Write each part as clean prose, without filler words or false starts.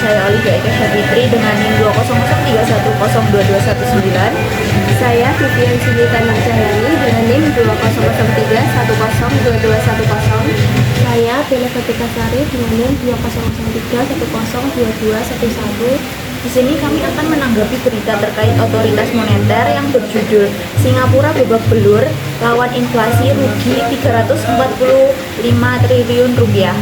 saya Olivia Eka Syafitri dengan NIM 20031022119. Saya Vivian Sugita Nurjayani dengan NIM 20031022110. Saya Bella Fatika Sari dengan NIM 20031022211. Di sini kami akan menanggapi berita terkait otoritas moneter yang berjudul Singapura babak belur lawan inflasi rugi 345 triliun rupiah.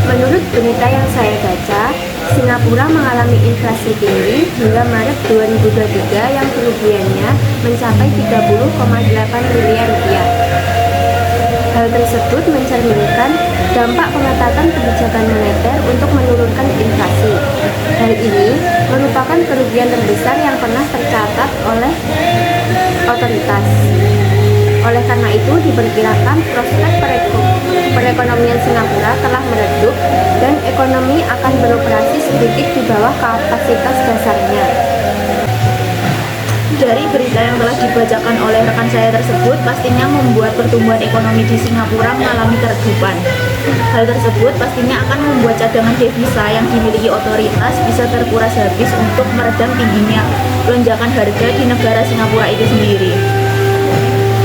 Menurut berita yang saya baca, Singapura mengalami inflasi tinggi hingga Maret 2023 yang kerugiannya mencapai 30,8 miliar rupiah. Hal tersebut mencerminkan dampak pengetatan kebijakan moneter untuk menurunkan inflasi. Hal ini merupakan kerugian terbesar yang pernah tercatat oleh otoritas. Oleh karena itu, diperkirakan prospek perekonomian Singapura telah meredup dan ekonomi akan beroperasi sedikit di bawah kapasitas dasarnya. Dari berita yang telah dibacakan oleh rekan saya tersebut, pastinya membuat pertumbuhan ekonomi di Singapura mengalami keredupan. Hal tersebut pastinya akan membuat cadangan devisa yang dimiliki otoritas bisa terkuras habis untuk meredam tingginya lonjakan harga di negara Singapura itu sendiri.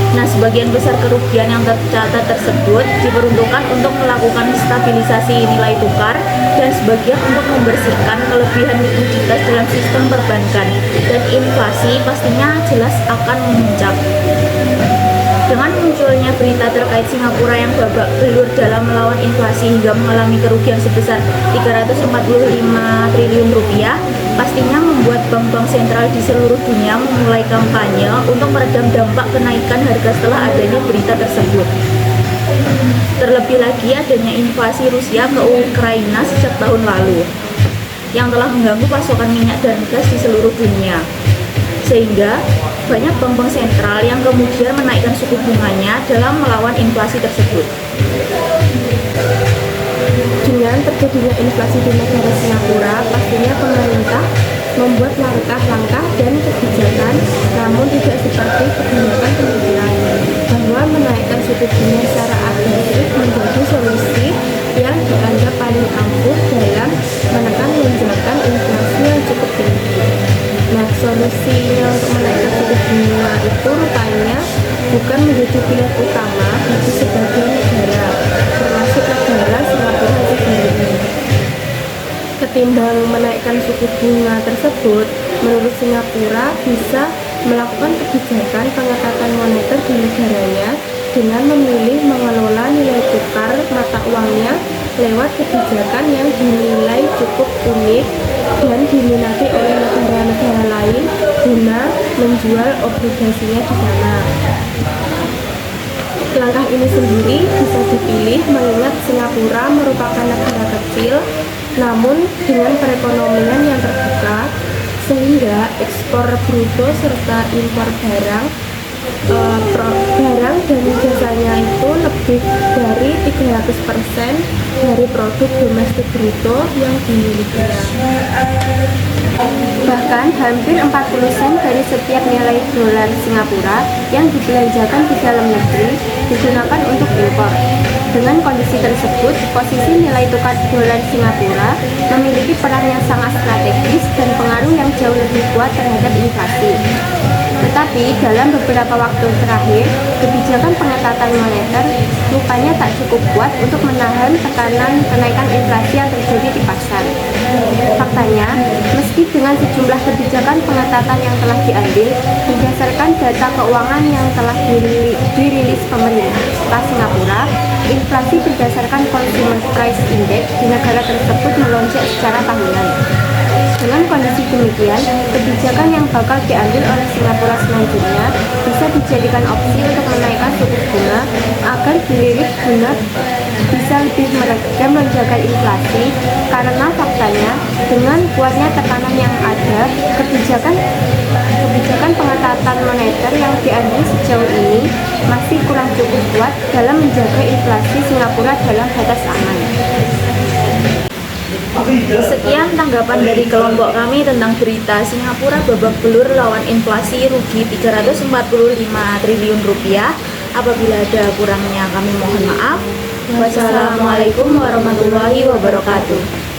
Nah, sebagian besar kerugian yang tercatat tersebut diperuntukkan untuk melakukan stabilisasi nilai tukar dan sebagian untuk membersihkan kelebihan likuiditas dalam sistem perbankan, dan inflasi pastinya jelas akan memuncak. Dengan munculnya berita terkait Singapura yang babak belur dalam melawan inflasi hingga mengalami kerugian sebesar 345 triliun rupiah, pastinya membuat bank-bank sentral di seluruh dunia memulai kampanye untuk meredam dampak kenaikan harga setelah adanya berita tersebut. Terlebih lagi adanya invasi Rusia ke Ukraina sejak tahun lalu yang telah mengganggu pasokan minyak dan gas di seluruh dunia, sehingga banyak bank-bank sentral yang kemudian menaikkan suku bunganya dalam melawan inflasi tersebut. Dengan terjadinya inflasi di negara Singapura, pastinya pemerintah membuat langkah-langkah dan kebijakan, namun tidak seperti kebijakan pemikiran bahwa menaikkan suku bunga secara agresif menjadi solusi yang dianggap paling ampuh dalam menekan lonjakan inflasi yang cukup tinggi. Nah, solusinya untuk menaikkan suku bunga itu rupanya bukan menjadi pilihan utama bagi sebagian negara, termasuk negara Singapura itu sendiri. Ketimbang menaikkan suku bunga tersebut, menurut Singapura bisa melakukan kebijakan pengetatan moneter di negaranya dengan memilih mengelola nilai tukar mata uangnya lewat kebijakan yang dinilai cukup unik dan diminati oleh negara-negara lain guna menjual obligasinya di sana. Langkah ini sendiri bisa dipilih mengingat Singapura merupakan negara kecil namun dengan perekonomian yang terbuka, sehingga ekspor bruto serta impor barang dan jasanya itu lebih dari 300% dari produk domestik bruto yang dimilikinya. Bahkan hampir 40% dari setiap nilai dolar Singapura yang dibelanjakan di dalam negeri digunakan untuk impor. Dengan kondisi tersebut, posisi nilai tukar dolar Singapura memiliki peran yang sangat strategis dan pengaruh yang jauh lebih kuat terhadap inflasi. Tetapi dalam beberapa waktu terakhir, kebijakan pengetatan moneter rupanya tak cukup kuat untuk menahan tekanan kenaikan inflasi yang terjadi di pasar. Faktanya, meski dengan sejumlah kebijakan pengetatan yang telah diambil, berdasarkan data keuangan yang telah dirilis pemerintah Singapura, inflasi berdasarkan Consumer Price Index di negara tersebut melonjak secara tahunan. Dengan kondisi demikian, kebijakan yang bakal diambil oleh Singapura selanjutnya bisa dijadikan opsi untuk menaikkan suku bunga agar dilirik guna bisa lebih meredam lonjakan inflasi, karena faktanya dengan kuatnya tekanan yang ada, kebijakan pengetatan moneter yang diambil sejauh ini masih kurang cukup kuat dalam menjaga inflasi Singapura dalam batas aman. Sekian tanggapan dari kelompok kami tentang berita Singapura babak belur lawan inflasi rugi 345 triliun rupiah. Apabila ada kurangnya kami mohon maaf. Wassalamualaikum warahmatullahi wabarakatuh.